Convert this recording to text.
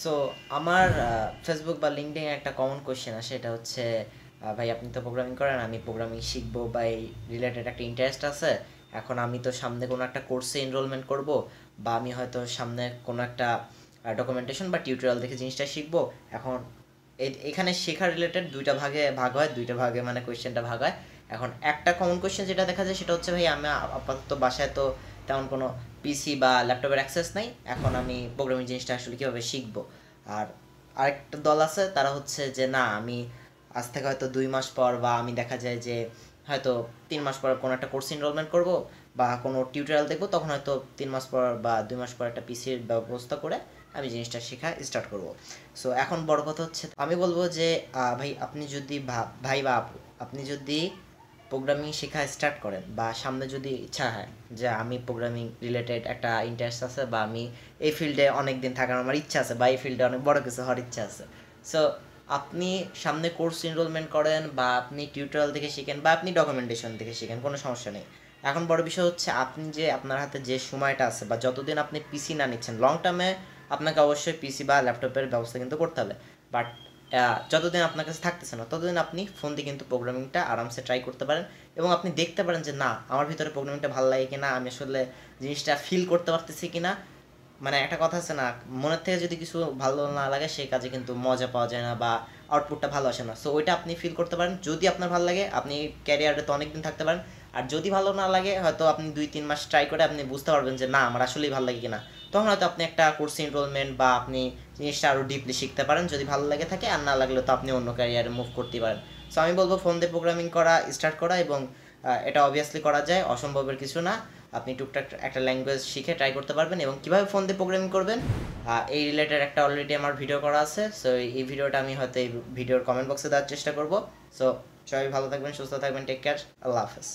So আমার Facebook বা LinkedIn একটা কমন কোয়েশ্চেন আসে, এটা হচ্ছে ভাই আপনি তো প্রোগ্রামিং করেন, আমি প্রোগ্রামিং শিখবো বা এই রিলেটেড একটা ইন্টারেস্ট আছে। এখন আমি তো সামনে কোনো একটা কোর্সে এনরোলমেন্ট করব, বা আমি হয়তো সামনে কোনো একটা ডকুমেন্টেশন বা টিউটোরিয়াল দেখে জিনিসটা শিখবো। এখন এখানে শেখা রিলেটেড দুইটা ভাগে ভাগ হয়, দুইটা ভাগে মানে কোয়েশ্চেনটা ভাগ হয়। এখন একটা কমন কোয়েশ্চেন যেটা দেখা যায় সেটা হচ্ছে, ভাই আমি আপাতত বাসায় তো তেমন কোনো পিসি বা ল্যাপটপের অ্যাক্সেস নাই, এখন আমি প্রোগ্রামিং জিনিসটা আসলে কীভাবে শিখবো। আর আরেকটা দল আছে, তারা হচ্ছে যে না, আমি আজ থেকে হয়তো 2 মাস পর, বা আমি দেখা যায় যে হয়তো 3 মাস পর কোনো একটা কোর্স এনরোলমেন্ট করব বা কোনো টিউটোরিয়াল দেখবো, তখন হয়তো 3 মাস পর বা 2 মাস পর একটা পিসির ব্যবস্থা করে আমি জিনিসটা শেখা স্টার্ট করব। সো এখন বড় কথা হচ্ছে, আমি বলবো যে ভাই আপনি যদি ভাই বা আপু, আপনি যদি প্রোগ্রামিং শেখা স্টার্ট করেন বা সামনে যদি ইচ্ছা হয় যে আমি প্রোগ্রামিং রিলেটেড একটা ইন্টারেস্ট আছে, বা আমি এই ফিল্ডে অনেক দিন থাকার আমার ইচ্ছা আছে, বা এই ফিল্ডে অনেক বড় কিছু হওয়ার ইচ্ছা আছে, সো আপনি সামনে কোর্স এনরোলমেন্ট করেন বা আপনি টিউটোরিয়াল থেকে শিখেন বা আপনি ডকুমেন্টেশন থেকে শিখেন, কোনো সমস্যা নেই। এখন বড় বিষয় হচ্ছে আপনি যে আপনার হাতে যে সময়টা আছে বা যতদিন আপনি পিসি না নিচ্ছেন, লং টার্মে আপনাকে অবশ্যই পিসি বা ল্যাপটপের ব্যবস্থা কিন্তু করতে হবে। বাট যতদিন আপনার কাছে থাকতেছে না, ততদিন আপনি ফোন দিয়ে কিন্তু প্রোগ্রামিংটা আরামসে ট্রাই করতে পারেন, এবং আপনি দেখতে পারেন যে না, আমার ভিতরে প্রোগ্রামিংটা ভালো লাগে কিনা, আমি আসলে জিনিসটা ফিল করতে পারতেছি কিনা। মানে একটা কথা আছে না, মনের থেকে যদি কিছু ভালো না লাগে সেই কাজে কিন্তু মজা পাওয়া যায় না বা আউটপুটটা ভালো আসে না। সো ওইটা আপনি ফিল করতে পারেন, যদি আপনার ভালো লাগে আপনি ক্যারিয়ারে তো অনেক দিন থাকতে পারেন। আর যদি ভালো না লাগে, হয়তো আপনি 2-3 মাস ট্রাই করে আপনি বুঝতে পারবেন যে না, আমার আসলেই ভালো লাগে কিনা। তখন হয়তো আপনি একটা কোর্স এনরোলমেন্ট বা আপনি জিনিসটা আরও ডিপলি শিখতে পারেন, যদি ভালো লাগে থাকে। আর না লাগলে তো আপনি অন্য ক্যারিয়ারে মুভ করতে পারেন। সো আমি বলবো ফোন দিয়ে প্রোগ্রামিং করা স্টার্ট করা, এবং এটা অবভিয়াসলি করা যায়, অসম্ভবের কিছু না। আপনি টুকটাক একটা ল্যাঙ্গুয়েজ শিখে ট্রাই করতে পারবেন, এবং কীভাবে ফোন দিয়ে প্রোগ্রামিং করবেন এই রিলেটেড একটা অলরেডি আমার ভিডিও করা আছে। সো এই ভিডিওটা আমি হয়তো এই ভিডিওর কমেন্ট বক্সে দেওয়ার চেষ্টা করব। সো সবাই ভালো থাকবেন, সুস্থ থাকবেন, টেক কেয়ার, আল্লাহ হাফেজ।